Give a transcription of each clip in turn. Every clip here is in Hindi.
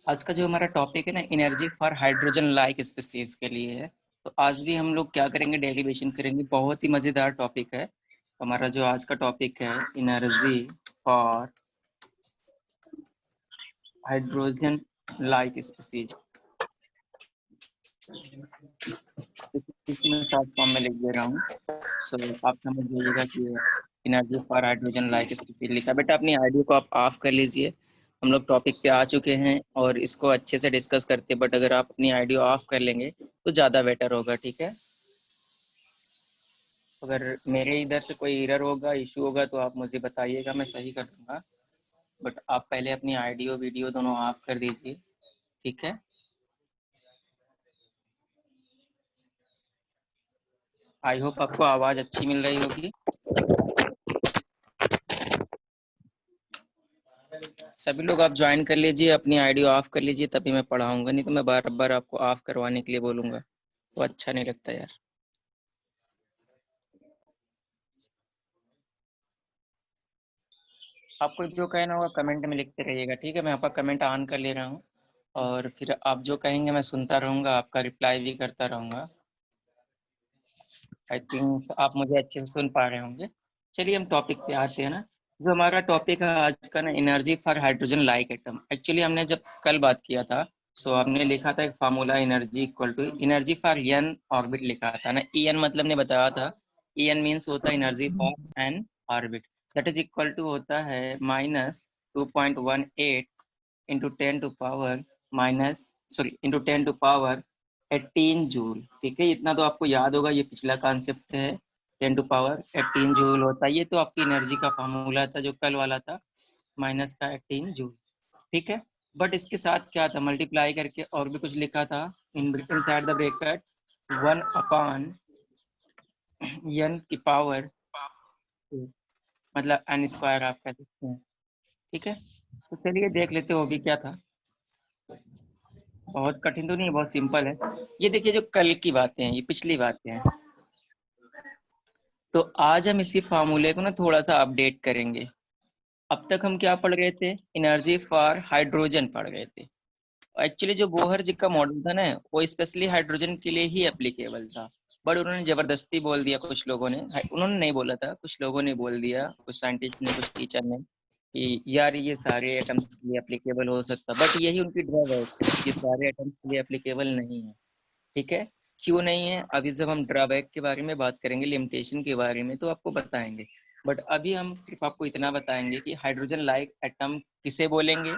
आज का जो हमारा टॉपिक है ना, energy for hydrogen like species के लिए है। तो आज भी हम लोग क्या करेंगे, डेरिवेशन करेंगे। बहुत ही मजेदार टॉपिक है हमारा जो आज का टॉपिक है, energy for hydrogen like species. मैं शॉर्ट फॉर्म में लिख दे रहा हूँ, सो आप समझ लीजिएगा कि energy for hydrogen like species लिखा। बेटा अपनी ऑडियो को आप ऑफ कर लीजिए। हम लोग टॉपिक पे आ चुके हैं और इसको अच्छे से डिस्कस करते हैं, बट अगर आप अपनी ऑडियो ऑफ कर लेंगे तो ज़्यादा बेटर होगा, ठीक है। अगर मेरे इधर से कोई एरर होगा, इशू होगा तो आप मुझे बताइएगा, मैं सही कर दूंगा। बट आप पहले अपनी ऑडियो वीडियो दोनों ऑफ कर दीजिए, ठीक है। आई होप आपको आवाज़ अच्छी मिल रही होगी। सभी लोग आप ज्वाइन कर लीजिए, अपनी ऑडियो ऑफ कर लीजिए, तभी मैं पढ़ाऊंगा। नहीं तो मैं बार बार आपको ऑफ करवाने के लिए बोलूँगा, तो अच्छा नहीं लगता यार। आपको जो कहना होगा कमेंट में लिखते रहिएगा, ठीक है। मैं आपका कमेंट ऑन कर ले रहा हूँ और फिर आप जो कहेंगे मैं सुनता रहूँगा, आपका रिप्लाई भी करता रहूँगा। आई थिंक आप मुझे अच्छे से सुन पा रहे होंगे। चलिए हम टॉपिक पे आते हैं ना। जो हमारा टॉपिक है आज का ना, energy for hydrogen like atom. Actually हमने जब कल बात किया था, सो हमने लिखा था एक formula, energy equal to energy for N orbit लिखा था ना। ई एन मतलब ने बताया था, ई एन मीन्स होता है energy for N orbit, that is equal to होता है -2.18 into 10 to power minus sorry into 10 to power 18 joule, ठीक है। इतना तो आपको याद होगा, ये पिछला कॉन्सेप्ट है। 10 टू पावर 18 जूल होता है, ये तो आपकी एनर्जी का फार्मूला था जो कल वाला था, माइनस का 18 जूल, ठीक है। बट इसके साथ क्या था, मल्टीप्लाई करके और भी कुछ लिखा था इन साइड द ब्रैकेट 1/n की पावर, मतलब n स्क्वायर आप कह सकते हैं, ठीक है। तो चलिए देख लेते हो वो भी क्या था। बहुत कठिन तो नहीं है, बहुत सिंपल है। ये देखिए, जो कल की बातें हैं, ये पिछली बातें हैं। तो आज हम इसी फार्मूले को ना थोड़ा सा अपडेट करेंगे। अब तक हम क्या पढ़ गए थे, एनर्जी फॉर हाइड्रोजन पढ़ गए थे। एक्चुअली जो बोहर जी का मॉडल था ना, वो स्पेशली हाइड्रोजन के लिए ही एप्लीकेबल था। बट उन्होंने जबरदस्ती बोल दिया, कुछ लोगों ने, उन्होंने नहीं बोला था, कुछ लोगों ने बोल दिया, कुछ साइंटिस्ट ने, कुछ टीचर ने, कि यार ये सारे एटम्स के लिए एप्लीकेबल हो सकता। बट यही उनकी ड्रॉबैक है, ये सारे एटम्स के लिए एप्लीकेबल नहीं है, ठीक है। क्यों नहीं है, अभी जब हम ड्रॉबैक के बारे में बात करेंगे, लिमिटेशन के बारे में, तो आपको बताएंगे। बट अभी हम सिर्फ आपको इतना बताएंगे कि हाइड्रोजन लाइक एटम किसे बोलेंगे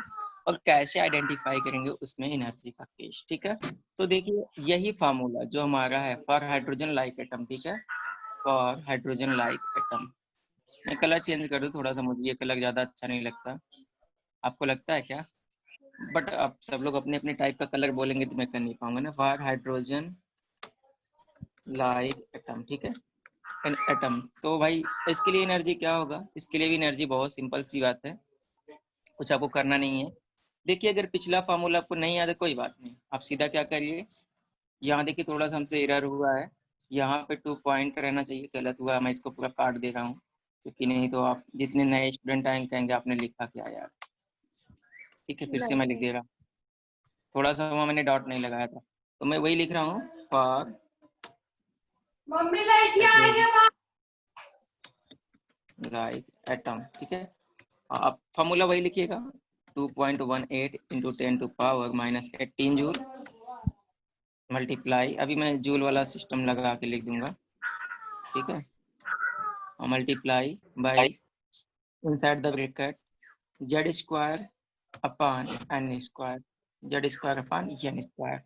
और कैसे आइडेंटिफाई करेंगे उसमें एनर्जी का केस, ठीक है। तो देखिए, यही फार्मूला जो हमारा है फॉर हाइड्रोजन लाइक एटम, ठीक है, फॉर हाइड्रोजन लाइक एटम। मैं कलर चेंज कर दूं थोड़ा सा, मुझे ये कलर ज़्यादा अच्छा नहीं लगता, आपको लगता है क्या? बट अब सब लोग अपने अपने टाइप का कलर बोलेंगे तो मैं कर नहीं पाऊंगा ना। फॉर हाइड्रोजन लाइक एटम, ठीक है, एन एटम। तो भाई इसके लिए एनर्जी क्या होगा, इसके लिए भी एनर्जी बहुत सिंपल सी बात है, कुछ आपको करना नहीं है। देखिए, अगर पिछला फार्मूला आपको नहीं याद है, कोई बात नहीं, आप सीधा क्या करिए, यहाँ देखिए थोड़ा सा हमसे एरर हुआ है, यहाँ पे 2 पॉइंट रहना चाहिए, गलत हुआ, मैं इसको पूरा काट दे रहा हूँ, क्योंकि नहीं तो आप जितने नए स्टूडेंट आएंगे कहेंगे आपने लिखा क्या यार, ठीक है। फिर से मैं लिख दे रहा हूँ, थोड़ा सा वहाँ मैंने डॉट नहीं लगाया था, तो मैं वही लिख रहा हूँ, फॉर लाइक एटम, ठीक है। आप फार्मूला वही लिखिएगा, 2.18 into 10 to power -18 joule, multiply, अभी मैं जूल वाला सिस्टम लगा के लिख दूंगा, ठीक है, और multiply by inside the bracket Z square upon N square, Z square upon N square,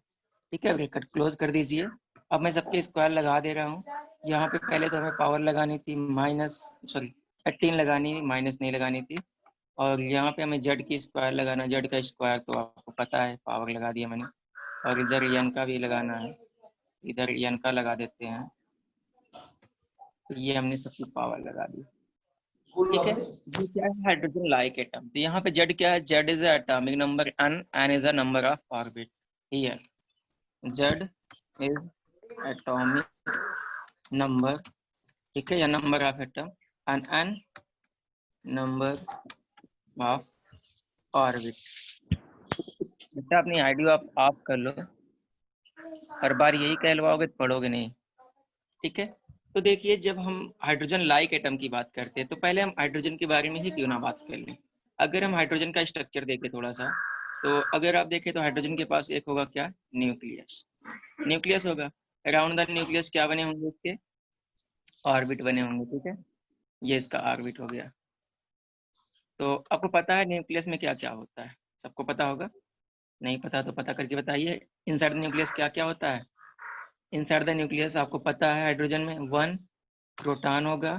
ठीक है। ब्रैकेट क्लोज कर दीजिए। अब मैं सबके स्क्वायर लगा दे रहा हूँ। यहाँ पे पहले तो हमें पावर लगानी थी, 18 लगानी, माइनस नहीं लगानी थी। और यहाँ पे हमें जेड की स्क्वायर लगाना, जेड का स्क्वायर तो आपको पता है, पावर लगा दिया मैंने। और इधर एन का भी लगाना है, इधर एन का लगा देते हैं, तो ये हमने सबकी पावर लगा दी, ठीक है। ये क्या है, हाइड्रोजन लाइक एटम। तो यहाँ पे जेड क्या है, Z is atomic number, N N is a number of orbit, here Z is atomic number, ठीक है, या number of atom, and N number of orbit. बेटा अपनी आईडी आप ऑफ कर लो, हर बार यही कहलवाओगे तो पढ़ोगे नहीं, ठीक है। तो देखिए, जब हम हाइड्रोजन लाइक एटम की बात करते हैं तो पहले हम हाइड्रोजन के बारे में ही क्यों ना बात कर लें। अगर हम हाइड्रोजन का स्ट्रक्चर देखें थोड़ा सा, तो अगर आप देखें तो हाइड्रोजन के पास एक होगा क्या, न्यूक्लियस। न्यूक्लियस होगा, अराउंड द न्यूक्लियस क्या बने होंगे उसके, ऑर्बिट बने होंगे, ठीक है। ये इसका ऑर्बिट हो गया। तो आपको पता है न्यूक्लियस में क्या क्या होता है, सबको पता होगा, नहीं पता तो पता करके बताइए। इनसाइड द न्यूक्लियस क्या क्या होता है। इनसाइड द न्यूक्लियस आपको पता है हाइड्रोजन में 1 प्रोटॉन होगा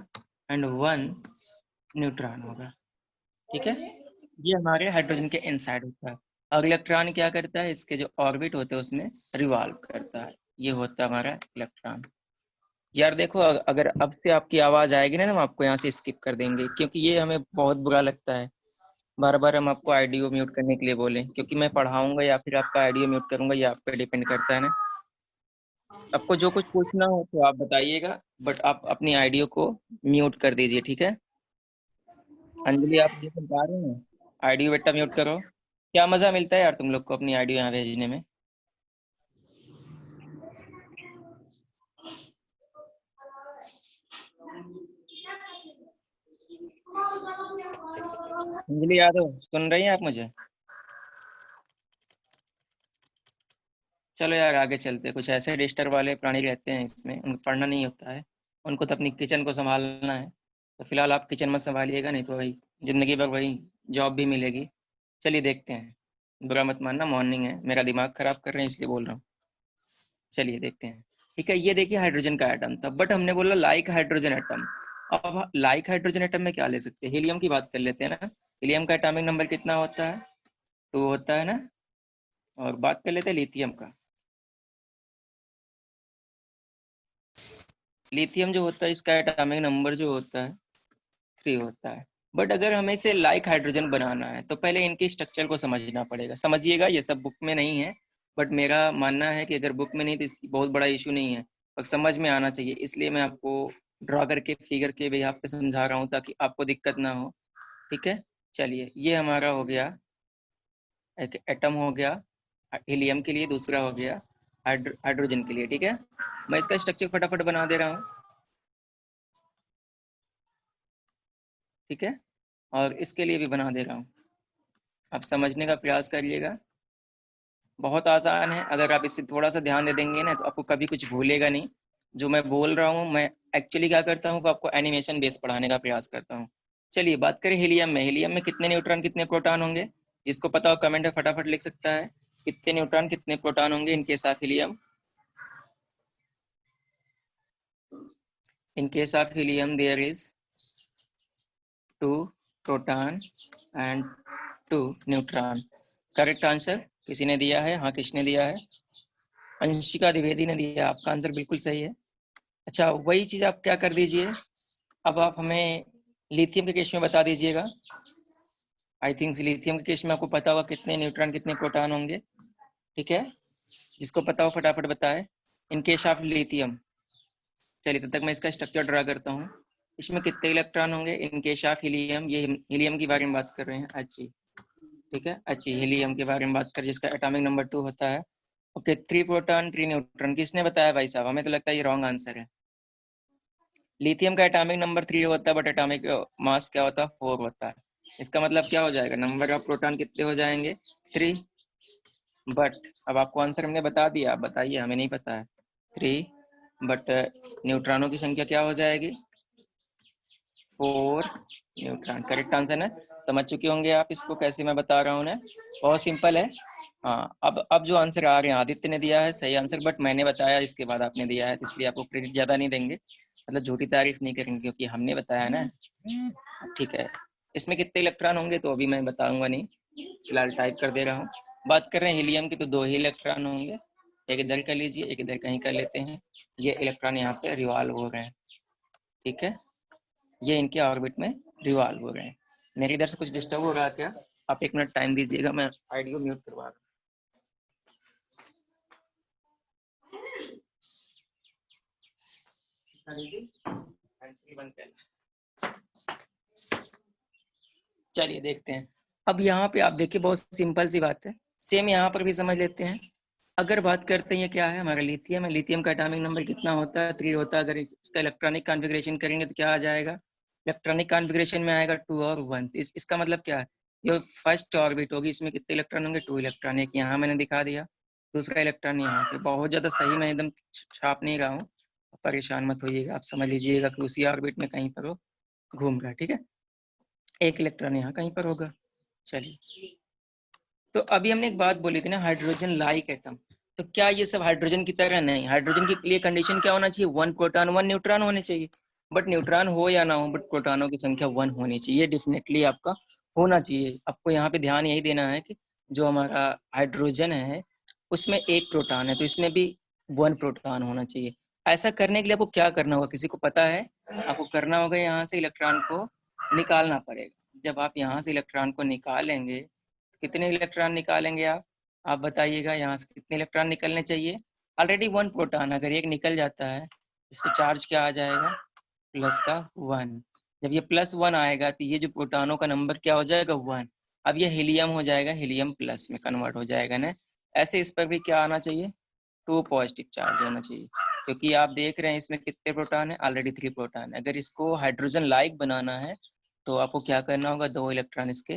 एंड 1 न्यूट्रॉन होगा, ठीक है। ये हमारे हाइड्रोजन के इनसाइड होता है। और इलेक्ट्रॉन क्या करता है, इसके जो ऑर्बिट होते हैं उसमें रिवॉल्व करता है, ये होता है हमारा इलेक्ट्रॉन। यार देखो, अगर अब से आपकी आवाज आएगी ना तो हम आपको यहाँ से स्किप कर देंगे, क्योंकि ये हमें बहुत बुरा लगता है बार बार हम आपको ऑडियो म्यूट करने के लिए बोलें, क्योंकि मैं पढ़ाऊंगा या फिर आपका ऑडियो म्यूट करूंगा, ये आप पे डिपेंड करता है ना। आपको जो कुछ पूछना हो तो आप बताइएगा, बट आप अपनी ऑडियो को म्यूट कर दीजिए, ठीक है। अंजलि आप मुझे समझा रहे हैं, ऑडियो बेटा म्यूट करो। क्या मजा मिलता है यार तुम लोग को अपनी ऑडियो यहाँ भेजने में। अंजलि यादव सुन रही हैं आप मुझे। चलो यार आगे चलते हैं। कुछ ऐसे डिस्टर्ब वाले प्राणी रहते हैं इसमें, उनको पढ़ना नहीं होता है, उनको तो अपनी किचन को संभालना है। तो फिलहाल आप किचन मत संभालिएगा, नहीं तो वही जिंदगी भर वही जॉब भी मिलेगी। चलिए देखते हैं, बुरा मत मानना, मॉर्निंग है, मेरा दिमाग खराब कर रहे हैं इसलिए बोल रहा हूँ। चलिए देखते हैं। ठीक है, ये देखिए हाइड्रोजन का एटम था, बट हमने बोला लाइक हाइड्रोजन एटम। अब लाइक हाइड्रोजन एटम में क्या ले सकते हैं, हीलियम की बात कर लेते हैं ना। हीलियम का एटॉमिक नंबर कितना होता है, 2 होता है ना। और बात कर लेते हैं लिथियम का। लिथियम जो होता है इसका एटॉमिक नंबर जो होता है 3 होता है। बट अगर हमें इसे लाइक हाइड्रोजन बनाना है तो पहले इनके स्ट्रक्चर को समझना पड़ेगा। समझिएगा, ये सब बुक में नहीं है, बट मेरा मानना है कि अगर बुक में नहीं तो बहुत बड़ा इशू नहीं है, और समझ में आना चाहिए, इसलिए मैं आपको ड्रॉ करके फिगर के भी पे समझा रहा हूँ ताकि आपको दिक्कत ना हो, ठीक है। चलिए, ये हमारा हो गया एक एटम हो गया हीलियम के लिए, दूसरा हो गया हाइड्रोजन के लिए, ठीक है। मैं इसका स्ट्रक्चर फटाफट बना दे रहा हूँ, ठीक है। और इसके लिए भी बना दे रहा हूँ, आप समझने का प्रयास करिएगा। बहुत आसान है, अगर आप इससे थोड़ा सा ध्यान दे देंगे ना तो आपको कभी कुछ भूलेगा नहीं। जो मैं बोल रहा हूँ, मैं एक्चुअली क्या करता हूँ, आपको एनिमेशन बेस पढ़ाने का प्रयास करता हूँ। चलिए बात करें हीलियम में। हीलियम में कितने न्यूट्रॉन कितने प्रोटॉन होंगे, जिसको पता हो कमेंट में फटाफट लिख सकता है। कितने न्यूट्रॉन कितने प्रोटॉन होंगे in case of helium. In case of helium there is 2 proton and 2 neutron. Correct answer किसी ने दिया है, हाँ किसने दिया है, अंशिका द्विवेदी ने दिया। आपका आंसर बिल्कुल सही है। अच्छा, वही चीज आप क्या कर दीजिए, अब आप हमें लिथियम के केस में बता दीजिएगा। आई थिंक लिथियम के केस में आपको पता होगा कितने न्यूट्रॉन कितने प्रोटॉन होंगे, ठीक है। जिसको पता हो फटाफट बताए। इन केस ऑफ लिथियम, चलिए तब तक मैं इसका स्ट्रक्चर ड्रा करता हूँ। इसमें कितने इलेक्ट्रॉन होंगे इन केस ऑफ हीलियम, ये हीलियम के बारे में बात कर रहे हैं, अच्छी, ठीक है, अच्छी हीलियम के बारे में बात कर जिसका एटॉमिक नंबर 2 होता है। ओके, 3 प्रोटॉन 3 न्यूट्रॉन, किसने बताया भाई साहब, हमें तो लगता है ये रॉन्ग आंसर है। लिथियम का एटॉमिक नंबर 3 होता है, बट एटॉमिक मास क्या होता है, 4 होता है। इसका मतलब क्या हो जाएगा, नंबर ऑफ प्रोटॉन कितने हो जाएंगे, 3। बट अब आपको आंसर हमने बता दिया, आप बताइए, हमें नहीं पता है। 3, बट न्यूट्रॉनों की संख्या क्या हो जाएगी, 4 न्यूट्रॉन। करेक्ट आंसर है, समझ चुके होंगे आप इसको कैसे मैं बता रहा हूँ ना, बहुत सिंपल है। हाँ, अब जो आंसर आ रहे हैं, आदित्य ने दिया है सही आंसर, बट मैंने बताया इसके बाद आपने दिया है, इसलिए आपको क्रेडिट ज़्यादा नहीं देंगे, मतलब झूठी तारीफ नहीं करेंगे क्योंकि हमने बताया ना, ठीक है। इसमें कितने इलेक्ट्रॉन होंगे तो अभी मैं बताऊंगा नहीं, फिलहाल टाइप कर दे रहा हूँ। बात कर रहे हैं हीलियम की तो 2 ही इलेक्ट्रॉन होंगे, एक इधर कर लीजिए, एक इधर कहीं कर लेते हैं। ये इलेक्ट्रॉन यहाँ पे रिवॉल्व हो रहे हैं, ठीक है, ये इनके ऑर्बिट में रिवॉल्व हो रहे हैं। मेरी इधर से कुछ डिस्टर्ब हो रहा है क्या, आप 1 मिनट टाइम दीजिएगा, मैं ऑडियो म्यूट करवा रहा हूँ। चलिए देखते हैं। अब यहाँ पे आप देखिए बहुत सिंपल सी बात है, सेम यहाँ पर भी समझ लेते हैं। अगर बात करते हैं ये क्या है, हमारा लिथियम है। लिथियम का एटॉमिक नंबर कितना होता है? 3 होता है। अगर इसका इलेक्ट्रॉनिक कॉन्फ़िगरेशन करेंगे तो क्या आ जाएगा? इलेक्ट्रॉनिक कॉन्फ़िगरेशन में आएगा 2 और 1। इसका मतलब क्या है? जो फर्स्ट ऑर्बिट होगी इसमें कितने इलेक्ट्रॉन होंगे? 2 इलेक्ट्रॉन। एक यहाँ मैंने दिखा दिया, दूसरा इलेक्ट्रॉन यहाँ पे। बहुत ज़्यादा सही मैं एकदम छाप नहीं रहा हूँ, परेशान मत होइएगा। आप समझ लीजिएगा कि उसी ऑर्बिट में कहीं पर वो घूम रहा है, ठीक है। एक इलेक्ट्रॉन यहाँ कहीं पर होगा। चलिए, तो अभी हमने एक बात बोली थी ना, हाइड्रोजन लाइक एटम। तो क्या ये सब हाइड्रोजन की तरह? नहीं। हाइड्रोजन के लिए कंडीशन क्या होना चाहिए? 1 प्रोटॉन 1 न्यूट्रॉन होने चाहिए। बट न्यूट्रॉन हो या ना हो, बट प्रोटॉनों की संख्या 1 होनी चाहिए, डेफिनेटली आपका होना चाहिए। आपको यहाँ पे ध्यान यही देना है कि जो हमारा हाइड्रोजन है उसमें 1 प्रोटॉन है, तो इसमें भी 1 प्रोटॉन होना चाहिए। ऐसा करने के लिए आपको क्या करना होगा, किसी को पता है? आपको करना होगा यहाँ से इलेक्ट्रॉन को निकालना पड़ेगा। जब आप यहाँ से इलेक्ट्रॉन को निकालेंगे, कितने इलेक्ट्रॉन निकालेंगे आप बताइएगा। यहाँ से कितने इलेक्ट्रॉन निकलने चाहिए? ऑलरेडी 1 प्रोटॉन, अगर एक निकल जाता है इस पर चार्ज क्या आ जाएगा? प्लस का 1। जब ये +1 आएगा तो ये जो प्रोटॉनों का नंबर क्या हो जाएगा? 1। अब ये हीलियम हो जाएगा, हीलियम प्लस में कन्वर्ट हो जाएगा ना। ऐसे इस पर भी क्या आना चाहिए? 2 पॉजिटिव चार्ज होना चाहिए, क्योंकि आप देख रहे हैं इसमें कितने प्रोटॉन है? ऑलरेडी 3 प्रोटॉन है। अगर इसको हाइड्रोजन लाइक बनाना है तो आपको क्या करना होगा? 2 इलेक्ट्रॉन इसके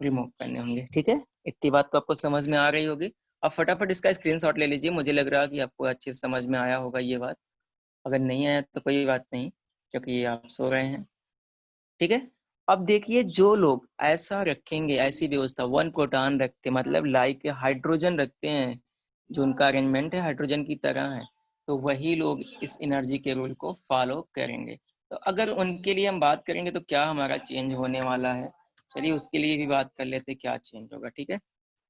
रिमूव करने होंगे, ठीक है। इतनी बात तो आपको समझ में आ रही होगी। अब फटाफट इसका स्क्रीनशॉट ले लीजिए। मुझे लग रहा है कि आपको अच्छे से समझ में आया होगा ये बात। अगर नहीं आया तो कोई बात नहीं, क्योंकि आप सो रहे हैं, ठीक है। अब देखिए, जो लोग ऐसा रखेंगे, ऐसी व्यवस्था 1 प्रोटॉन रखते मतलब लाइक हाइड्रोजन रखते हैं, जो उनका अरेंजमेंट है हाइड्रोजन की तरह है, तो वही लोग इस एनर्जी के रूल को फॉलो करेंगे। तो अगर उनके लिए हम बात करेंगे तो क्या हमारा चेंज होने वाला है? चलिए उसके लिए भी बात कर लेते क्या चेंज होगा, ठीक है।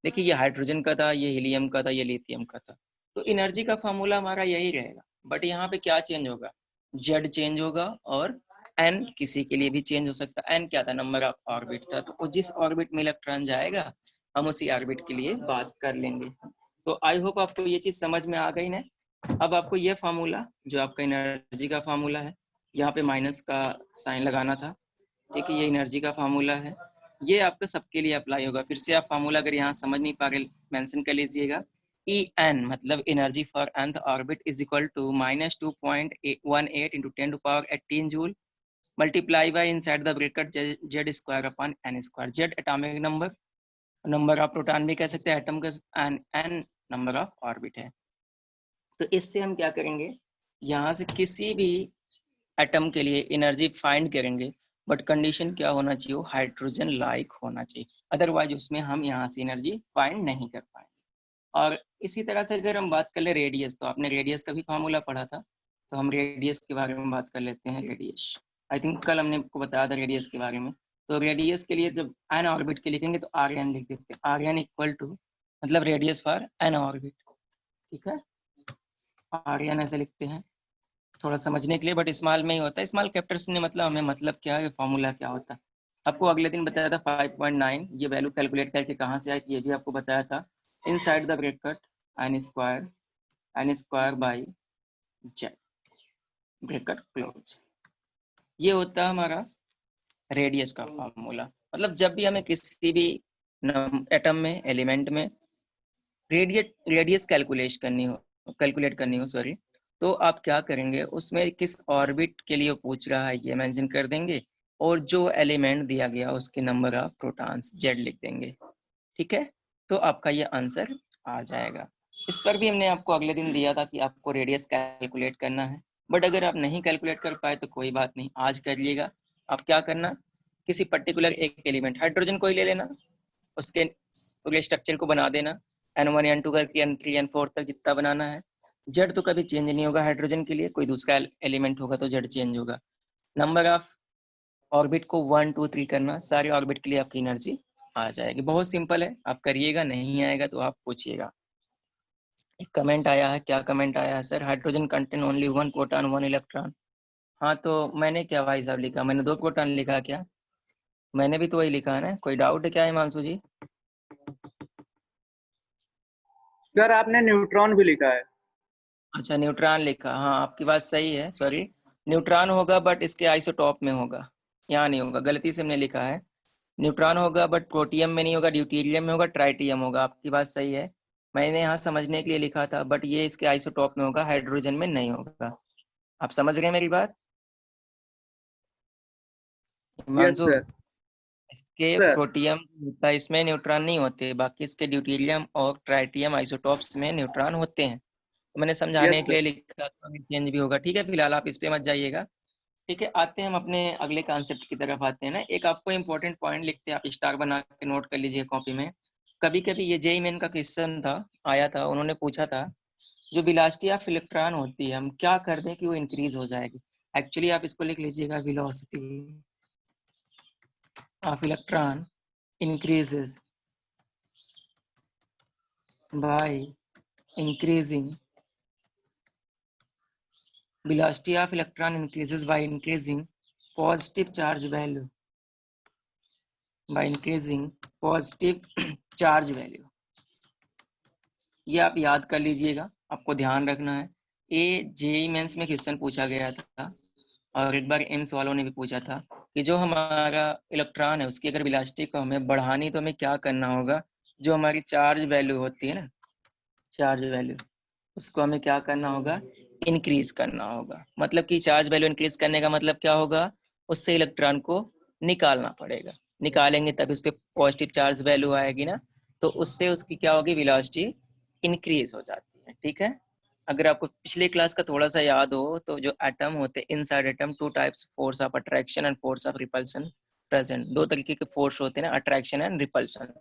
देखिए, ये हाइड्रोजन का था, ये हीलियम का था, ये लिथियम का था। तो एनर्जी का फॉर्मूला हमारा यही रहेगा, बट यहाँ पे क्या चेंज होगा? जेड चेंज होगा, और एन किसी के लिए भी चेंज हो सकता है। एन क्या था? नंबर ऑफ ऑर्बिट था। तो जिस ऑर्बिट में इलेक्ट्रॉन जाएगा हम उसी ऑर्बिट के लिए बात कर लेंगे। तो आई होप आपको ये चीज समझ में आ गई ना। अब आपको ये फार्मूला, जो आपका एनर्जी का फार्मूला है, यहाँ पे माइनस का साइन लगाना था, ठीक है। ये एनर्जी का फार्मूला है, ये आपका सबके लिए अप्लाई होगा। फिर से आप फार्मूला अगर यहाँ समझ नहीं पा रहे मेंशन कर लीजिएगा। ई एन मतलब energy for nth orbit is equal to -2.18 into 10⁻18 joule multiply by inside the bracket Z square upon N square. Z atomic number, number of proton भी कह सकते हैं एटम का, एन नंबर ऑफ ऑर्बिट है। तो इससे हम क्या करेंगे, यहाँ से किसी भी एटम के लिए एनर्जी फाइंड करेंगे, बट कंडीशन क्या होना चाहिए? हाइड्रोजन लाइक होना चाहिए, अदरवाइज उसमें हम यहाँ से एनर्जी फाइंड नहीं कर पाएंगे। और इसी तरह से अगर हम बात कर ले रेडियस, तो आपने रेडियस का भी फार्मूला पढ़ा था, तो हम रेडियस के बारे में बात कर लेते हैं। रेडियस आई थिंक कल हमने आपको बताया था रेडियस के बारे में। तो रेडियस के लिए जब एन ऑर्बिट के लिखेंगे तो आर एन लिख देते हैं। आर एन इक्वल टू मतलब रेडियस फॉर एन ऑर्बिट, ठीक है। आर एन ऐसे लिखते हैं थोड़ा समझने के लिए, बट स्मॉल में ही होता है। स्मॉल कैपिटल्स ने मतलब हमें मतलब क्या है, फॉर्मूला क्या होता है। आपको अगले दिन बताया था 5.9, ये वैल्यू कैलकुलेट करके कहाँ से आई ये भी आपको बताया था। Inside the bracket N square by Z bracket close, ये होता है हमारा रेडियस का फॉर्मूला। मतलब जब भी हमें किसी भी एटम में, एलिमेंट में रेडियस कैलकुलेट करनी हो सॉरी, तो आप क्या करेंगे, उसमें किस ऑर्बिट के लिए पूछ रहा है ये मेंशन कर देंगे, और जो एलिमेंट दिया गया उसके नंबर ऑफ प्रोटॉन्स जेड लिख देंगे, ठीक है। तो आपका ये आंसर आ जाएगा। इस पर भी हमने आपको अगले दिन दिया था कि आपको रेडियस कैलकुलेट करना है, बट अगर आप नहीं कैलकुलेट कर पाए तो कोई बात नहीं, आज कर लीजिएगा। आप क्या करना, किसी पर्टिकुलर एक एलिमेंट, हाइड्रोजन को ही ले लेना, उसके पूरे स्ट्रक्चर को बना देना, N1 N2 करके N3 N4 तक जितना बनाना है। जेड तो कभी चेंज नहीं होगा हाइड्रोजन के लिए, कोई दूसरा एलिमेंट होगा तो जेड चेंज होगा। नंबर ऑफ ऑर्बिट को 1 2 3 करना, सारे ऑर्बिट के लिए आपकी एनर्जी आ जाएगी। बहुत सिंपल है, आप करिएगा, नहीं आएगा तो आप पूछिएगा। एक कमेंट आया है, क्या कमेंट आया है sir? Hydrogen contain only 1 proton 1 electron. हाँ तो मैंने क्या भाई साहब लिखा? मैंने 2 प्रोटॉन लिखा क्या? मैंने भी तो वही लिखा है ना। कोई डाउट है क्या हिमांशु जी? सर आपने न्यूट्रॉन भी लिखा है। अच्छा न्यूट्रॉन लिखा, हाँ आपकी बात सही है, सॉरी। न्यूट्रॉन होगा बट इसके आइसोटॉप में होगा, यहाँ नहीं होगा, गलती से हमने लिखा है। न्यूट्रॉन होगा बट प्रोटियम में नहीं होगा, ड्यूटेरियम में होगा, ट्राइटियम होगा। आपकी बात सही है, मैंने यहाँ समझने के लिए लिखा था, बट ये इसके आइसोटॉप में होगा, हाइड्रोजन में नहीं होगा। आप समझ रहे हैं मेरी बात यस हिमांशु? सर। इसके सर प्रोटियम होता है, इसमें न्यूट्रॉन नहीं होते, बाकी इसके ड्यूटेरियम और ट्राइटियम आइसोटॉप्स में न्यूट्रॉन होते हैं। तो मैंने समझाने यस के सर। लिए लिखा था, चेंज भी होगा। ठीक है, फिलहाल आप इस पे मत जाइएगा। ठीक है, आते हैं हम अपने अगले कॉन्सेप्ट की तरफ आते हैं ना। एक आपको इंपॉर्टेंट पॉइंट लिखते हैं, आप स्टार बना के नोट कर लीजिए कॉपी में। कभी कभी ये जेई मेन का क्वेश्चन था, आया था, उन्होंने पूछा था जो वेलोसिटी ऑफ इलेक्ट्रॉन होती है, हम क्या कर दें कि वो इंक्रीज हो जाएगी। एक्चुअली आप इसको लिख लीजिएगा, velocity of electron increases by increasing, velocity of electron increases by increasing positive charge value, by increasing positive charge value। ये आप याद कर लीजिएगा, आपको ध्यान रखना है। ये जेई मेंस में क्वेश्चन पूछा गया था, और एक बार एम्स वालों ने भी पूछा था कि जो हमारा इलेक्ट्रॉन है उसकी अगर वेलोसिटी को हमें बढ़ानी तो हमें क्या करना होगा। जो हमारी चार्ज वैल्यू होती है ना, चार्ज वैल्यू, उसको हमें क्या करना होगा, इंक्रीज करना होगा। मतलब कि चार्ज वैल्यू इंक्रीज करने का मतलब क्या होगा, उससे इलेक्ट्रॉन को निकालना पड़ेगा। निकालेंगे तब उस पर पॉजिटिव चार्ज वैल्यू आएगी ना, तो उससे उसकी क्या होगी, वेलोसिटी इंक्रीज हो जाती है। ठीक है, अगर आपको पिछले क्लास का थोड़ा सा याद हो तो जो एटम होते हैं, inside atom two types, force of attraction and force of repulsion present. दो तरीके के फोर्स होते हैं ना, अट्रैक्शन एंड रिपल्शन।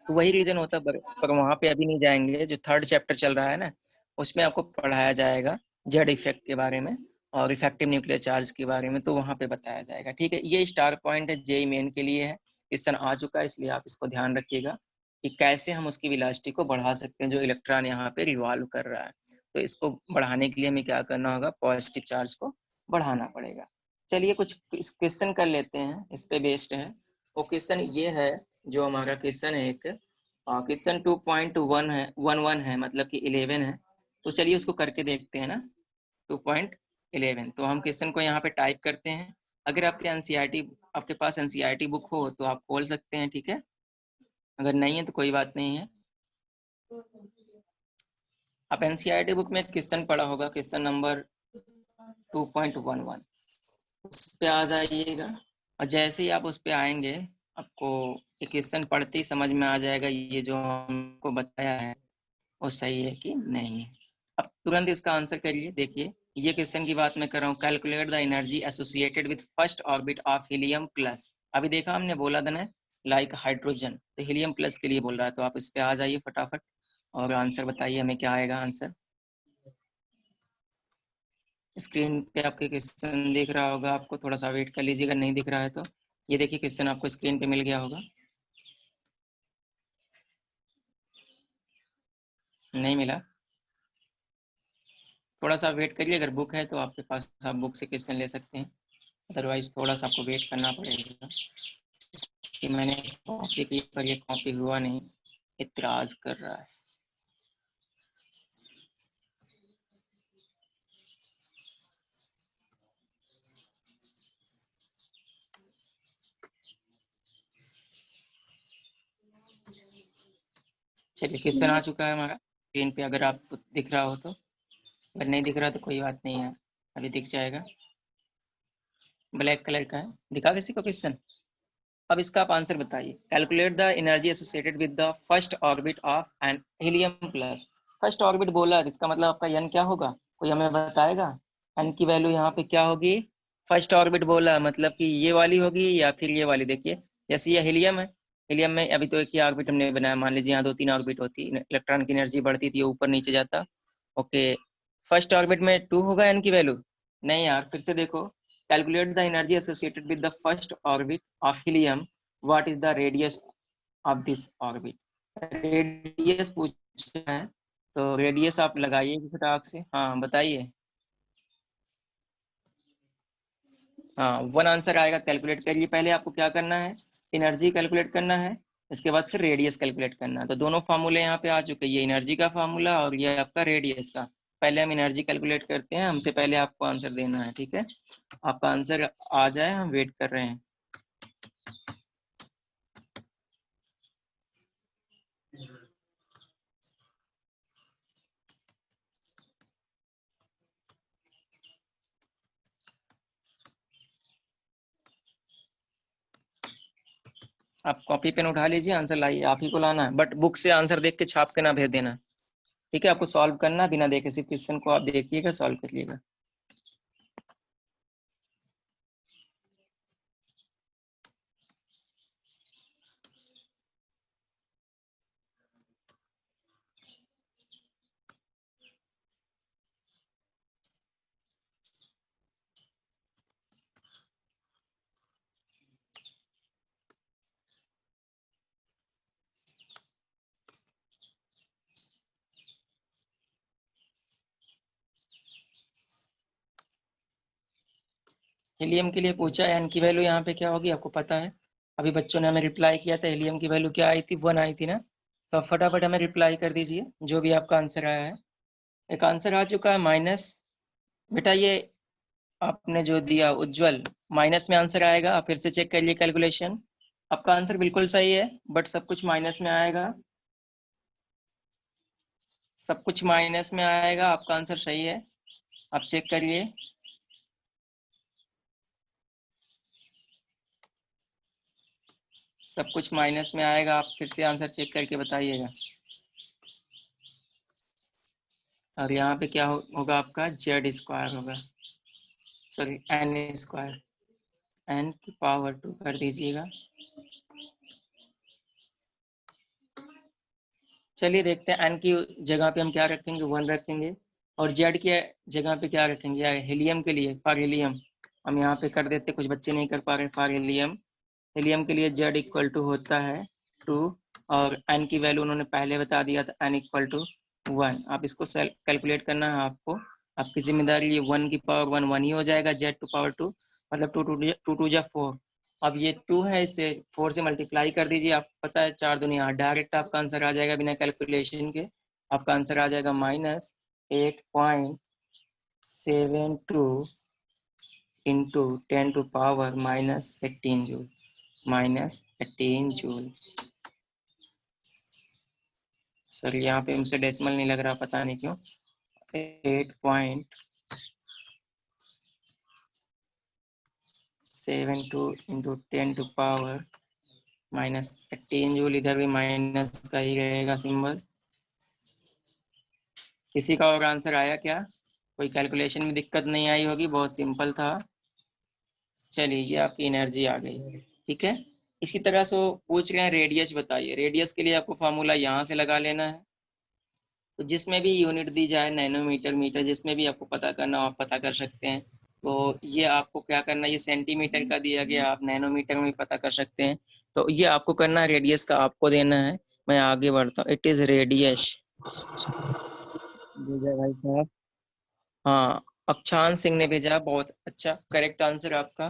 तो वही रीजन होता है, पर वहां पे अभी नहीं जाएंगे। जो थर्ड चैप्टर चल रहा है ना, उसमें आपको पढ़ाया जाएगा जेड इफेक्ट के बारे में और इफेक्टिव न्यूक्लियर चार्ज के बारे में, तो वहां पे बताया जाएगा। ठीक है, ये स्टार पॉइंट है, जेई मेन के लिए है, क्वेश्चन आ चुका है, इसलिए आप इसको ध्यान रखिएगा कि कैसे हम उसकी वेलोसिटी को बढ़ा सकते हैं जो इलेक्ट्रॉन यहाँ पे रिवॉल्व कर रहा है। तो इसको बढ़ाने के लिए हमें क्या करना होगा, पॉजिटिव चार्ज को बढ़ाना पड़ेगा। चलिए कुछ क्वेश्चन कर लेते हैं, इस पे बेस्ड है। वो क्वेश्चन ये है, जो हमारा क्वेश्चन है, एक क्वेश्चन 2.1 है, 11 है, मतलब कि 11 है। तो चलिए उसको करके देखते हैं ना। 2.11, तो हम क्वेश्चन को यहाँ पे टाइप करते हैं। अगर आपके एनसीईआरटी, आपके पास एनसीईआरटी बुक हो तो आप खोल सकते हैं, ठीक है। अगर नहीं है तो कोई बात नहीं है। आप एनसीईआरटी बुक में क्वेश्चन पढ़ा होगा, क्वेश्चन नंबर 2.11, उस पे आ जाइएगा। और जैसे ही आप उस पे आएंगे, आपको ये क्वेश्चन पढ़ते ही समझ में आ जाएगा ये जो हमको बताया है वो सही है कि नहीं है। अब तुरंत इसका आंसर करिए। देखिए, ये क्वेश्चन की बात मैं कर रहा हूँ, calculate the energy associated with first orbit of helium plus. अभी देखा हमने, बोला था ना लाइक हाइड्रोजन, तो हीलियम प्लस के लिए बोल रहा है। तो आप इस पे आ जाइए फटाफट और आंसर बताइए हमें क्या आएगा आंसर। स्क्रीन पे आपके क्वेश्चन दिख रहा होगा, आपको थोड़ा सा वेट कर लीजिएगा, नहीं दिख रहा है तो ये देखिए क्वेश्चन आपको स्क्रीन पे मिल गया होगा। नहीं मिला, थोड़ा सा वेट करिए। अगर बुक है तो आपके पास, आप बुक से क्वेश्चन ले सकते हैं, अदरवाइज थोड़ा सा आपको वेट करना पड़ेगा। कि मैंने कॉपी की पर ये कॉपी हुआ नहीं, इतराज कर रहा है। चलिए, क्वेश्चन आ चुका है हमारा स्क्रीन पे, अगर आपको दिख रहा हो तो। अगर नहीं दिख रहा तो कोई बात नहीं है, अभी दिख जाएगा। ब्लैक कलर का है, दिखा किसी को क्वेश्चन? अब इसका आप आंसर बताइए। Calculate the energy associated with the first orbit of an helium plus. First orbit बोला है, इसका मतलब आपका एन क्या होगा, कोई हमें बताएगा? एन की वैल्यू यहाँ पे क्या होगी? फर्स्ट ऑर्बिट बोला मतलब कि ये वाली होगी या फिर ये वाली। देखिए, जैसे ये हीलियम है, हीलियम में अभी तो एक ही ऑर्बिट हमने बनाया, मान लीजिए यहाँ 2-3 ऑर्बिट होती, इलेक्ट्रॉन की एनर्जी बढ़ती थी, ऊपर नीचे जाता। ओके, फर्स्ट ऑर्बिट में 2 होगा एन की वैल्यू? नहीं यार, फिर से देखो। Calculate the energy associated with the first orbit of helium. What is the radius of this orbit? Radius पूछा है, तो रेडियस आप लगाइए फटाक से। हाँ बताइए। हाँ, 1 आंसर आएगा। कैलकुलेट करिए, पहले आपको क्या करना है, एनर्जी कैलकुलेट करना है, इसके बाद फिर रेडियस कैलकुलेट करना है। तो दोनों फार्मूले यहाँ पे आ चुके हैं, ये एनर्जी का फार्मूला और ये आपका रेडियस का। पहले हम एनर्जी कैलकुलेट करते हैं, हमसे पहले आपको आंसर देना है, ठीक है। आपका आंसर आ जाए, हम वेट कर रहे हैं। आप कॉपी पेन उठा लीजिए, आंसर लाइए, आप ही को लाना है, बट बुक से आंसर देख के छाप के ना भेज देना। ठीक है, आपको सॉल्व करना बिना देखे, सिर्फ क्वेश्चन को आप देखिएगा, सॉल्व करिएगा। हीलियम के लिए पूछा है, एन की वैल्यू यहाँ पे क्या होगी आपको पता है। अभी बच्चों ने हमें रिप्लाई किया था, हीलियम की वैल्यू क्या आई थी, 1 आई थी ना। तो आप फटाफट हमें रिप्लाई कर दीजिए जो भी आपका आंसर आया है। एक आंसर आ चुका है माइनस। बेटा ये आपने जो दिया उज्जवल, माइनस में आंसर आएगा, आप फिर से चेक करिए कैलकुलेशन। आपका आंसर बिल्कुल सही है, बट सब कुछ माइनस में आएगा, सब कुछ माइनस में आएगा। आपका आंसर सही है, आप चेक करिए। सब कुछ माइनस में आएगा, आप फिर से आंसर चेक करके बताइएगा। और यहाँ पे क्या होगा आपका, जेड स्क्वायर होगा, सॉरी एन स्क्वायर, एन की पावर 2 कर दीजिएगा। चलिए देखते हैं, एन की जगह पे हम क्या रखेंगे, 1 रखेंगे, और जेड की जगह पे क्या रखेंगे, हीलियम के लिए फॉर हीलियम हम यहाँ पे कर देते, कुछ बच्चे नहीं कर पा रहे, फॉर हीलियम, हीलियम के लिए जेड इक्वल टू होता है 2, और एन की वैल्यू उन्होंने पहले बता दिया था, एन इक्वल टू 1। आप इसको कैलकुलेट करना है आपको, आपकी जिम्मेदारी, ये 1 की पावर 1 1 ही हो जाएगा, जेड टू पावर 2 मतलब 2 2 जा 4। अब ये 2 है, इसे 4 से मल्टीप्लाई कर दीजिए, आपको पता है 4 दुनिया 8, डायरेक्ट आपका आंसर आ जाएगा बिना कैलकुलेशन के। आपका आंसर आ जाएगा -8.72 into 10 to power -18 joule, -18 joule. Sir यहाँ पे हमसे डेसिमल नहीं लग रहा, पता नहीं क्यों। 8.72 इंटू 10 टू पावर -18 जूल, इधर भी माइनस का ही रहेगा सिंबल। किसी का और आंसर आया क्या, कोई कैलकुलेशन में दिक्कत नहीं आई होगी, बहुत सिंपल था। चलिए ये आपकी एनर्जी आ गई, ठीक है। इसी तरह से वो पूछ रहे हैं रेडियस बताइए, रेडियस के लिए आपको फार्मूला यहाँ से लगा लेना है। तो जिसमें भी यूनिट दी जाए, नैनोमीटर, मीटर, जिसमें भी आपको पता करना हो आप पता कर सकते हैं। तो ये आपको क्या करना है, ये सेंटीमीटर का दिया गया, आप नैनोमीटर में भी पता कर सकते हैं। तो ये आपको करना है, रेडियस का आपको देना है। मैं आगे बढ़ता हूँ, इट इज रेडियस। भेजा भाई साहब, हाँ अक्षांश सिंह ने भेजा, बहुत अच्छा, करेक्ट आंसर आपका।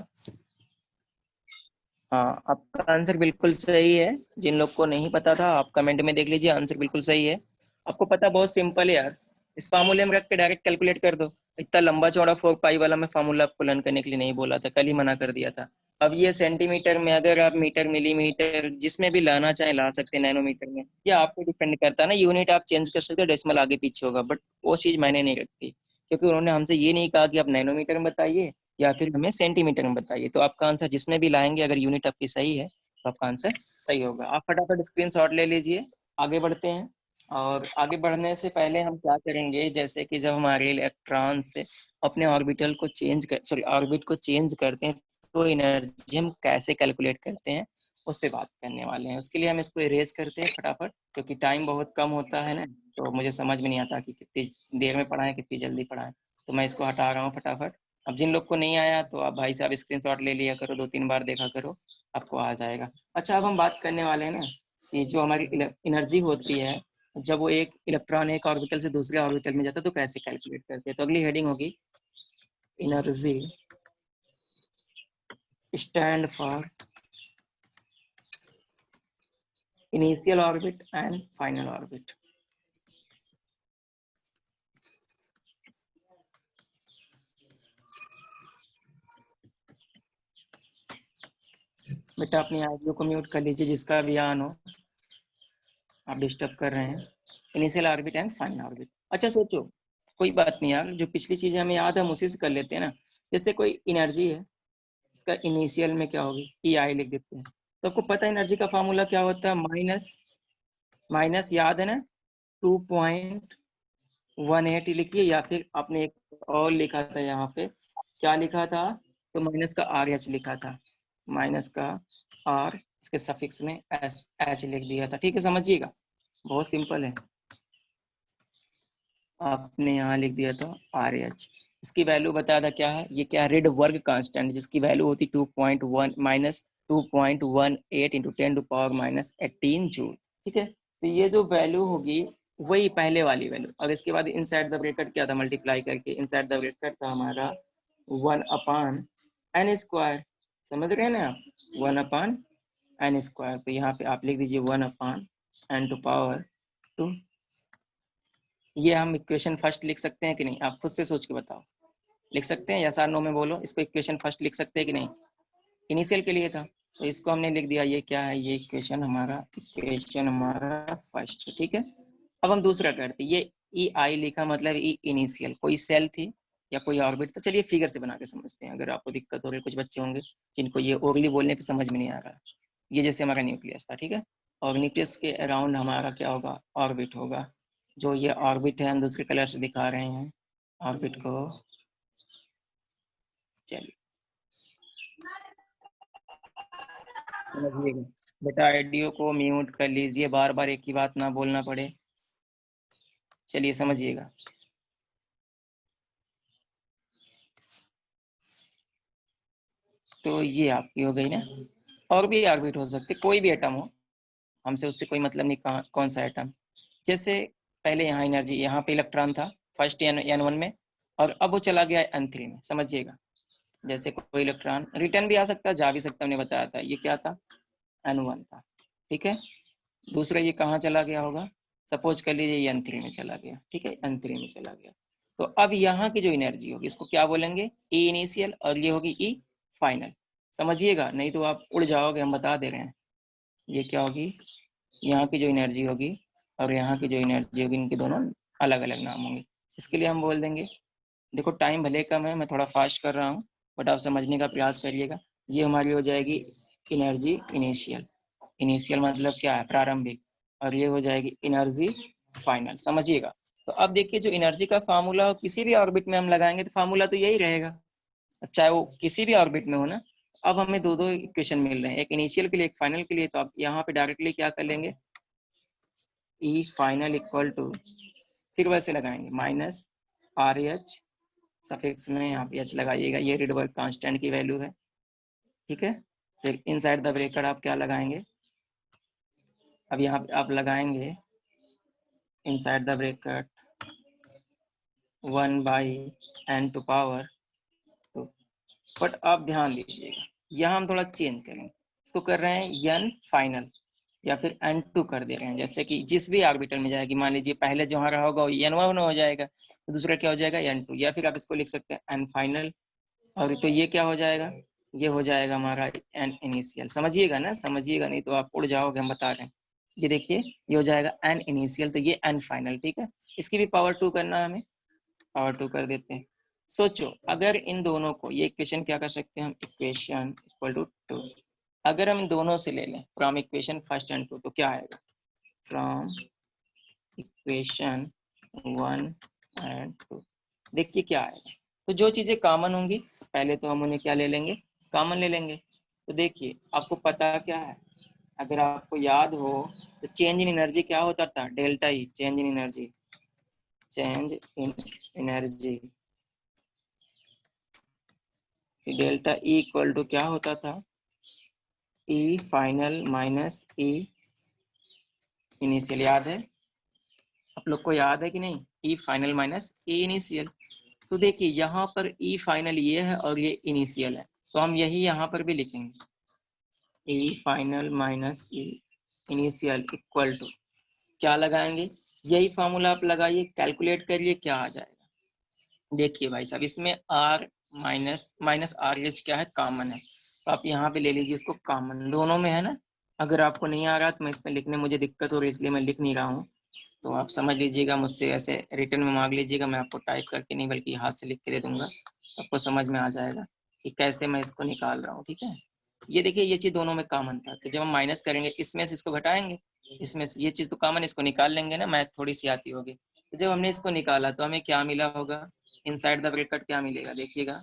हाँ आपका आंसर बिल्कुल सही है, जिन लोग को नहीं पता था आप कमेंट में देख लीजिए, आंसर बिल्कुल सही है। आपको पता, बहुत सिंपल है यार, इस फार्मूले में रख के डायरेक्ट कैलकुलेट कर दो। इतना लंबा चौड़ा 4 पाई वाला मैं फार्मूला आपको लर्न करने के लिए नहीं बोला था, कल ही मना कर दिया था। अब ये सेंटीमीटर में, अगर आप मीटर, मिलीमीटर, जिसमें भी लाना चाहे ला सकते हैं, नैनोमीटर में ये आपको डिपेंड करता है ना, यूनिट आप चेंज कर सकते हो, डेसिमल आगे पीछे होगा, बट वो चीज मैंने नहीं रखती, क्योंकि उन्होंने हमसे ये नहीं कहा कि आप नैनोमीटर में बताइए या फिर हमें सेंटीमीटर में बताइए। तो आपका आंसर जिसमें भी लाएंगे, अगर यूनिट आपकी सही है तो आपका आंसर सही होगा। आप फटाफट स्क्रीनशॉट ले लीजिए, आगे बढ़ते हैं। और आगे बढ़ने से पहले हम क्या करेंगे, जैसे कि जब हमारे इलेक्ट्रॉन से अपने ऑर्बिटल को चेंज कर, सॉरी ऑर्बिट को चेंज करते हैं, तो एनर्जी हम कैसे कैलकुलेट करते हैं उस पर बात करने वाले हैं। उसके लिए हम इसको इरेज करते हैं फटाफट, क्योंकि टाइम बहुत कम होता है ना, तो मुझे समझ में नहीं आता कि कितनी देर में पढ़ाएं, कितनी जल्दी पढ़ाएं। तो मैं इसको हटा रहा हूँ फटाफट। अब जिन लोग को नहीं आया तो आप भाई साहब स्क्रीनशॉट ले लिया करो, 2 3 बार देखा करो, आपको आ जाएगा। अच्छा, अब हम बात करने वाले हैं ना कि जो हमारी एनर्जी होती है, जब वो एक इलेक्ट्रॉन एक ऑर्बिटल से दूसरे ऑर्बिटल में जाता है तो कैसे कैलकुलेट करते हैं। तो अगली हेडिंग होगी energy stand for initial orbit and final orbit. बेटा अपनी ऑडियो को म्यूट कर लीजिए, जिसका भी ऑन हो, आप डिस्टर्ब कर रहे हैं। Initial orbit and final orbit, अच्छा सोचो, कोई बात नहीं यार, जो पिछली चीजें हमें याद है हम उसी से कर लेते हैं ना। जैसे कोई एनर्जी है, इसका इनिशियल में क्या होगी, ई आई लिख देते हैं, तो आपको पता है एनर्जी का फार्मूला क्या होता है, माइनस याद है ना, 2.18 लिखिए, या फिर आपने एक और लिखा था यहाँ पे, क्या लिखा था, तो माइनस का आर एच लिखा था, माइनस का आर, इसके सफिक्स में एच एच लिख दिया था। ठीक है, समझिएगा, बहुत सिंपल है। आपने यहाँ लिख दिया था आर एच, इसकी वैल्यू बताया था क्या है, ये क्या है, रिडबर्ग कांस्टेंट, जिसकी वैल्यू होती 2.1 माइनस 2.18 इंटू 10⁻⁻18 जूल। ठीक है, तो ये जो वैल्यू होगी वही पहले वाली वैल्यू, और इसके बाद इनसाइड द ब्रैकेट क्या था, मल्टीप्लाई करके इनसाइड द ब्रैकेट था हमारा 1/n², समझ रहे हैं ना आप, 1/n²। तो यहाँ पे आप लिख दीजिए 1/n²। ये हम इक्वेशन फर्स्ट लिख सकते हैं कि नहीं, आप खुद से सोच के बताओ, लिख सकते हैं, यस और नो में बोलो, इसको इक्वेशन फर्स्ट लिख सकते हैं कि नहीं, इनिशियल के लिए था, तो इसको हमने लिख दिया, ये क्या है, ये इक्वेशन हमारा फर्स्ट। ठीक है, अब हम दूसरा करते हैं, ये ई आई लिखा मतलब ई इनिशियल, कोई सेल थी या कोई ऑर्बिट, तो चलिए फिगर से बना के समझते हैं, अगर आपको दिक्कत हो रही है, कुछ बच्चे होंगे जिनको ये ओरली बोलने पे समझ में नहीं आ रहा। ये जैसे हमारा न्यूक्लियस था, ठीक है, और न्यूक्लियस के अराउंड हमारा क्या होगा, ऑर्बिट होगा, जो ये ऑर्बिट है हम दूसरे कलर से दिखा रहे हैं ऑर्बिट को, चलिए समझिएगा, बेटा ऑडियो को म्यूट कर लीजिए, बार बार एक ही बात ना बोलना पड़े, चलिए समझिएगा। तो ये आपकी हो गई ना, और भी ऑर्बिट हो सकते, कोई भी एटम हो, हमसे उससे कोई मतलब नहीं कौन सा एटम। जैसे पहले यहाँ एनर्जी, यहाँ पे इलेक्ट्रॉन था फर्स्ट N1 में, और अब वो चला गया N3 में, समझिएगा, जैसे कोई इलेक्ट्रॉन रिटर्न भी आ सकता है, जा भी सकता है, हमने बताया था, ये क्या था, N1 था। ठीक है, दूसरा ये कहाँ चला गया होगा, सपोज कर लीजिए ये N3 में चला गया, ठीक है, N3 में चला गया। तो अब यहाँ की जो एनर्जी होगी इसको क्या बोलेंगे, ई इनिशियल, और ये होगी ई फाइनल, समझिएगा, नहीं तो आप उड़ जाओगे, हम बता दे रहे हैं। ये क्या होगी, यहाँ की जो एनर्जी होगी और यहाँ की जो एनर्जी होगी, इनके दोनों अलग अलग नाम होंगे। इसके लिए हम बोल देंगे, देखो टाइम भले कम है, मैं थोड़ा फास्ट कर रहा हूँ, बट आप समझने का प्रयास करिएगा। ये हमारी हो जाएगी एनर्जी इनिशियल, इनिशियल मतलब क्या है, प्रारंभिक, और ये हो जाएगी एनर्जी फाइनल, समझिएगा। तो अब देखिए, जो एनर्जी का फार्मूला हो किसी भी ऑर्बिट में हम लगाएंगे तो फार्मूला तो यही रहेगा, चाहे वो किसी भी ऑर्बिट में हो ना। अब हमें दो दो इक्वेशन मिल रहे हैं, एक इनिशियल के लिए एक फाइनल के लिए, तो आप यहाँ पे डायरेक्टली क्या कर लेंगे, ई फाइनल इक्वल टू, फिर वैसे लगाएंगे माइनस आर एच, सफिक्स में यहाँ पे एच लगाइएगा, ये रिडबर्ग कांस्टेंट की वैल्यू है। ठीक है, फिर इनसाइड द ब्रैकेट आप क्या लगाएंगे, अब यहाँ पे आप लगाएंगे inside the bracket 1/n²। But आप ध्यान दीजिएगा, यहाँ हम थोड़ा चेंज करेंगे, इसको कर रहे हैं n फाइनल या फिर n2 कर दे रहे हैं, जैसे कि जिस भी ऑर्बिटल में जाएगी, मान लीजिए पहले जो रहा होगा वो n1 हो जाएगा, तो दूसरा क्या हो जाएगा n2, या फिर आप इसको लिख सकते हैं n फाइनल, और तो ये क्या हो जाएगा, ये हो जाएगा हमारा n इनिशियल, समझिएगा ना, समझिएगा, नहीं तो आप उड़ जाओगे, हम बता रहे हैं। ये देखिए, ये हो जाएगा n इनिशियल, तो ये n फाइनल, ठीक है, इसकी भी पावर 2 करना है हमें, पावर 2 कर देते हैं। सोचो, अगर इन दोनों को, ये इक्वेशन क्या कर सकते हैं हम, इक्वेशन इक्वल टू 2, अगर हम इन दोनों से ले लें फ्रॉम इक्वेशन फर्स्ट एंड 2, तो क्या आएगा, फ्रॉम इक्वेशन 1 एंड 2, देखिए क्या आएगा। तो जो चीजें कॉमन होंगी पहले तो हम उन्हें क्या ले लेंगे, कॉमन ले लेंगे। तो देखिए आपको पता क्या है, अगर आपको याद हो तो चेंज इन एनर्जी क्या होता था, delta E, change in energy, change in energy, delta E equal to क्या होता था, E final minus E initial, याद है आप लोग को, याद है कि नहीं, E final minus E initial. तो देखिए यहाँ पर ई फाइनल ये है और ये इनिशियल है, तो हम यही यहाँ पर भी लिखेंगे, E final minus E initial equal to, क्या लगाएंगे, यही फॉर्मूला आप लगाइए, कैलकुलेट करिए क्या आ जाएगा। देखिए भाई साहब, इसमें आर माइनस आर एच क्या है, कॉमन है, तो आप यहाँ पे ले लीजिए उसको कॉमन, दोनों में है ना। अगर आपको नहीं आ रहा तो मैं इसमें लिखने मुझे दिक्कत हो रही है, इसलिए मैं लिख नहीं रहा हूँ, तो आप समझ लीजिएगा, मुझसे ऐसे रिटर्न में मांग लीजिएगा, मैं आपको टाइप करके नहीं बल्कि हाथ से लिख के दे दूंगा, आपको समझ में आ जाएगा कि कैसे मैं इसको निकाल रहा हूँ। ठीक है, ये देखिए ये चीज दोनों में कॉमन था, तो जब हम माइनस करेंगे इसमें से इसको घटाएंगे, इसमें से ये चीज तो कॉमन, इसको निकाल लेंगे ना, मैथ थोड़ी सी आती होगी। तो जब हमने इसको निकाला तो हमें क्या मिला होगा, इनसाइड द ब्रैकेट क्या मिलेगा, देखिएगा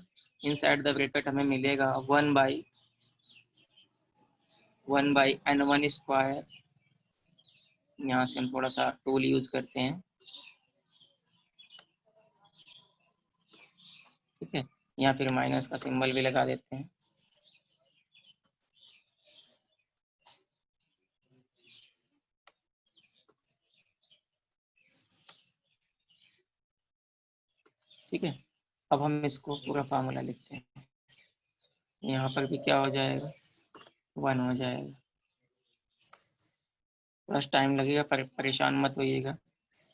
इनसाइड द ब्रैकेट हमें मिलेगा 1/1 n1 स्क्वायर। यहाँ से हम थोड़ा सा टूल यूज करते हैं, ठीक है, या फिर माइनस का सिंबल भी लगा देते हैं। ठीक है, अब हम इसको पूरा फार्मूला लिखते हैं। यहाँ पर भी क्या हो जाएगा, 1 हो जाएगा। थोड़ा टाइम लगेगा, परेशान मत होइएगा।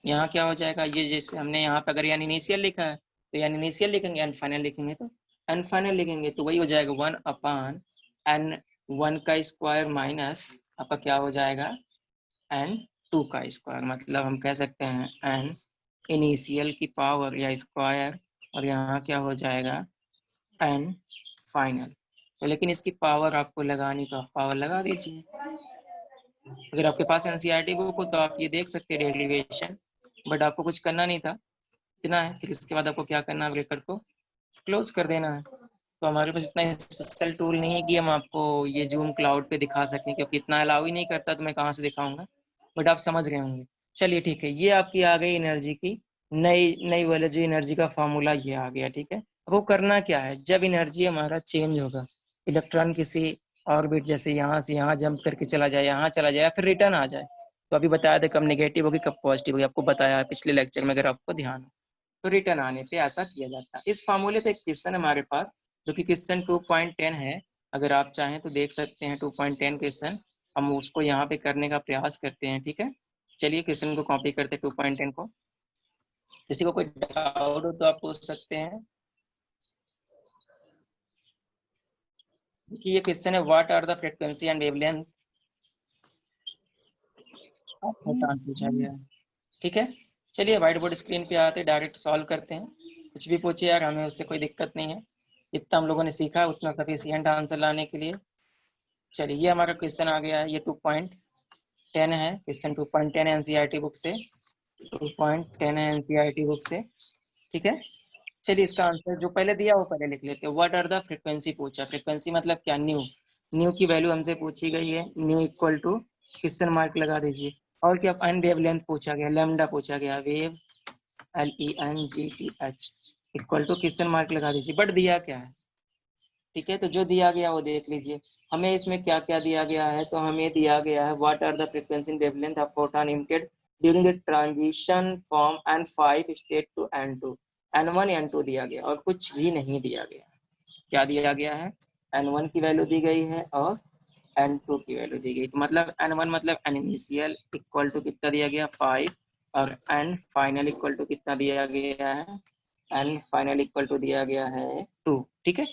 यहाँ क्या हो जाएगा, ये जैसे हमने यहाँ पर अगर यानी इनिशियल लिखा है तो यानी इनिशियल लिखेंगे, एन फाइनल लिखेंगे तो एन फाइनल लिखेंगे, तो वही हो जाएगा 1/n1 का स्क्वायर माइनस आपका क्या हो जाएगा n2 का स्क्वायर। मतलब हम कह सकते हैं n इनिशियल की पावर या स्क्वायर, और यहाँ क्या हो जाएगा n फाइनल। तो लेकिन इसकी पावर आपको लगानी तो आप पावर लगा दीजिए। अगर आपके पास एनसीईआरटी बुक हो तो आप ये देख सकते हैं डेरिवेशन, बट आपको कुछ करना नहीं था, इतना है। फिर इसके बाद आपको क्या करना है, ब्रेकर को क्लोज कर देना है। तो हमारे पास इतना स्पेशल टूल नहीं है कि हम आपको ये जूम क्लाउड पे दिखा सकें, क्योंकि इतना अलाउ ही नहीं करता, तो मैं कहाँ से दिखाऊंगा, बट आप समझ गए होंगे। चलिए ठीक है, ये आपकी आ गई एनर्जी की नई नई वाला जो एनर्जी का फॉर्मूला ये आ गया, ठीक है। अब वो करना क्या है, जब एनर्जी हमारा चेंज होगा, इलेक्ट्रॉन किसी ऑर्बिट जैसे यहाँ से यहाँ जंप करके चला जाए, यहाँ चला जाए, फिर रिटर्न आ जाए, तो अभी बताया था कब नेगेटिव होगी कब पॉजिटिव होगी, आपको बताया पिछले लेक्चर में, अगर आपको ध्यान हो तो रिटर्न आने पे ऐसा किया जाता है। इस फार्मूले पे एक क्वेश्चन है हमारे पास, जो कि क्वेश्चन 2.10 है। अगर आप चाहें तो देख सकते हैं 2.10 क्वेश्चन, हम उसको यहाँ पे करने का प्रयास करते हैं, ठीक है। चलिए क्वेश्चन को कॉपी करते हैं 2.10 को। किसी को कोई डाउट हो तो आप पूछ सकते हैं। ये क्वेश्चन है, what are the frequency and wavelength, पूछा गया है, ठीक है। चलिए व्हाइट बोर्ड स्क्रीन पे आते डायरेक्ट सॉल्व करते हैं। कुछ भी पूछिए यार, हमें उससे कोई दिक्कत नहीं है, जितना हम लोगों ने सीखा है उतना सफिशिएंट आंसर लाने के लिए। चलिए ये हमारा क्वेश्चन आ गया है, ये 2.10 है, क्वेश्चन 2.10 एनसीईआरटी बुक से, 2.10 है एनसीईआरटी बुक से, ठीक है। चलिए इसका आंसर जो पहले दिया वो पहले लिख लेते हैं। व्हाट आर द फ्रीक्वेंसी पूछा, फ्रीक्वेंसी मतलब क्या, न्यू, न्यू की वैल्यू हमसे पूछी गई है, nu equal to question mark लगा दीजिए। और क्या, एन वेवलेंथ पूछा गया, लैम्डा पूछा गया, wave LENGTH equal to question mark लगा दीजिए। बट दिया क्या है, ठीक है, तो जो दिया गया वो देख लीजिए। हमें इसमें क्या क्या दिया गया है, तो हमें दिया गया है what are the frequency and wavelength of photon emitted during the transition from N5 state to N2, N1 N2 दिया गया, और कुछ भी नहीं दिया गया। क्या दिया गया है, N1 की वैल्यू दी गई है और N2 की वैल्यू दी गई। तो मतलब N1 मतलब N इनिशियल इक्वल टू कितना दिया गया 5, और N फाइनल इक्वल टू कितना दिया गया है, N फाइनल इक्वल टू दिया गया है 2, ठीक है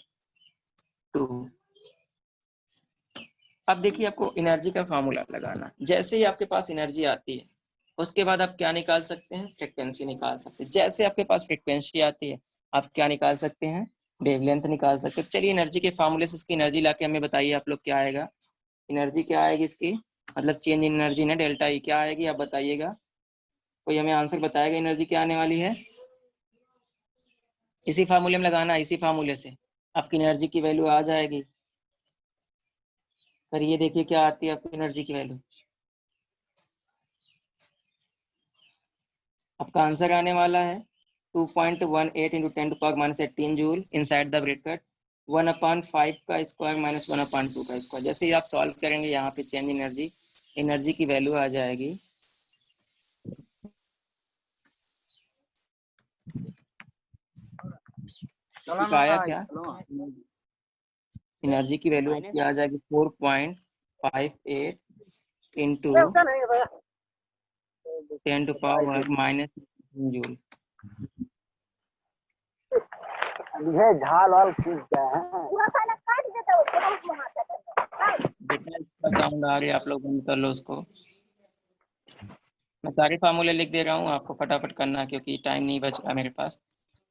2। अब देखिए आपको एनर्जी का फार्मूला लगाना, जैसे ही आपके पास एनर्जी आती है उसके बाद आप क्या निकाल सकते हैं, फ्रीक्वेंसी निकाल सकते हैं। जैसे आपके पास फ्रीक्वेंसी आती है आप क्या निकाल सकते हैं, वेवलेंथ निकाल सकते हैं। चलिए एनर्जी के फार्मूले से इसकी एनर्जी लाके हमें बताइए आप लोग क्या आएगा, एनर्जी क्या आएगी इसकी, मतलब चेंज इन एनर्जी ना डेल्टा ई क्या आएगी, आप बताइएगा। कोई हमें आंसर बताएगा एनर्जी क्या आने वाली है। इसी फार्मूले में लगाना, इसी फार्मूले से आपकी एनर्जी की वैल्यू आ जाएगी। पर ये देखिए क्या आती है आपकी एनर्जी की वैल्यू, आपका आंसर आने वाला है 2.18 into 10⁻18 joule inside the bracket 1/5 का स्क्वायर माइनस 1/2 का स्क्वायर। जैसे ही आप सॉल्व करेंगे यहाँ पे चेंज एनर्जी, एनर्जी की वैल्यू आ जाएगी, आया क्या, एनर्जी की वैल्यू आपकी आ जाएगी 4.58 इंटू 10⁻⁻16 जूल। झाल वाल खींच गए हैं। बेटा इसका साउंड आ रही है, आप लोग बंद कर लो उसको। मैं सारे फार्मूले लिख दे रहा हूँ, आपको फटाफट करना है क्योंकि टाइम नहीं बच रहा मेरे पास।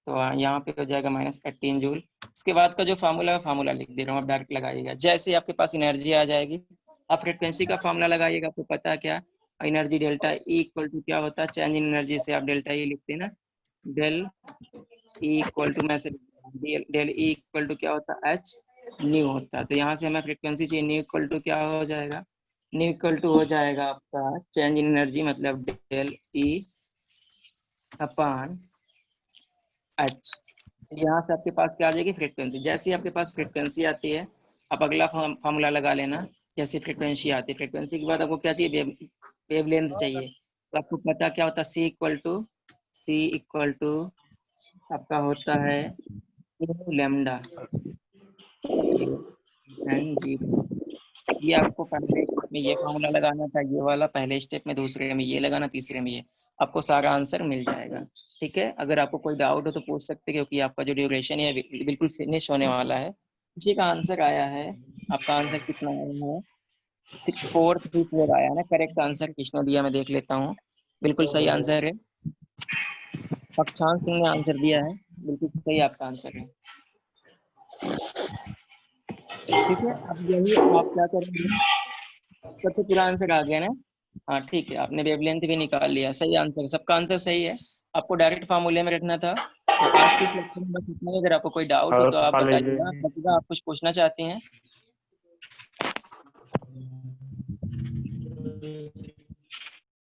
तो यहाँ पे हो जाएगा -18 जूल इसके बाद का जो फार्मूला लिख दे रहा हूँ, आप डायरेक्ट लगाइएगा। जैसे ही आपके पास एनर्जी आ जाएगी, आप फ्रिक्वेंसी का फार्मूला लगाइएगा। आपको पता है क्या, energy delta E equal to क्या होता है, चेंज इन एनर्जी से आप डेल्टा ई लिखते हैं ना, डेल ई इक्वल टू, मैं से डेल ई इक्वल टू क्या होता है, एच न्यू होता है। तो यहाँ से हमें फ्रिक्वेंसी चाहिए, न्यू इक्वल टू क्या हो जाएगा, न्यू इक्वल टू हो जाएगा आपका चेंज इन एनर्जी, मतलब डेल ई अपॉन एच। यहाँ से आपके पास क्या आ जाएगी, फ्रिक्वेंसी। जैसे ही आपके पास फ्रिक्वेंसी आती है, आप अगला फार्मूला लगा लेना। जैसे फ्रिक्वेंसी आती है, फ्रिक्वेंसी के बाद आपको क्या चाहिए, वेवलेंथ चाहिए। तो आपको पता क्या होता है, सी इक्वल टू आपका होता है लैम्डा एन जी। ये आपको पहले स्टेप में ये फार्मूला लगाना था, ये वाला पहले स्टेप में, दूसरे में ये लगाना, तीसरे में ये, आपको सारा आंसर मिल जाएगा। ठीक है, अगर आपको कोई डाउट हो तो पूछ सकते हैं, क्योंकि आपका जो ड्यूरेशन है बिल्कुल फिनिश होने वाला है। किसी का आंसर आया है, आपका आंसर कितना आया है, 434 आया है ना। करेक्ट आंसर किसने दिया, मैं देख लेता हूँ। बिल्कुल सही आंसर है, अक्षांश सिंह ने आंसर दिया है, बिल्कुल सही आपका आंसर है। ठीक है, अब यही आप क्या करेंगे, सबसे पूरा आंसर आ गया ना। हाँ ठीक है, आपने वेवलेंथ भी निकाल लिया, सही आंसर, सबका आंसर सही है। आपको डायरेक्ट फार्मूले में रखना था। तो आज की सेक्शन में बस इतना ही। अगर आपको कोई डाउट हो और तो आप बताइएगा। लीजिए। प्रतिभा, आप कुछ पूछना चाहती हैं?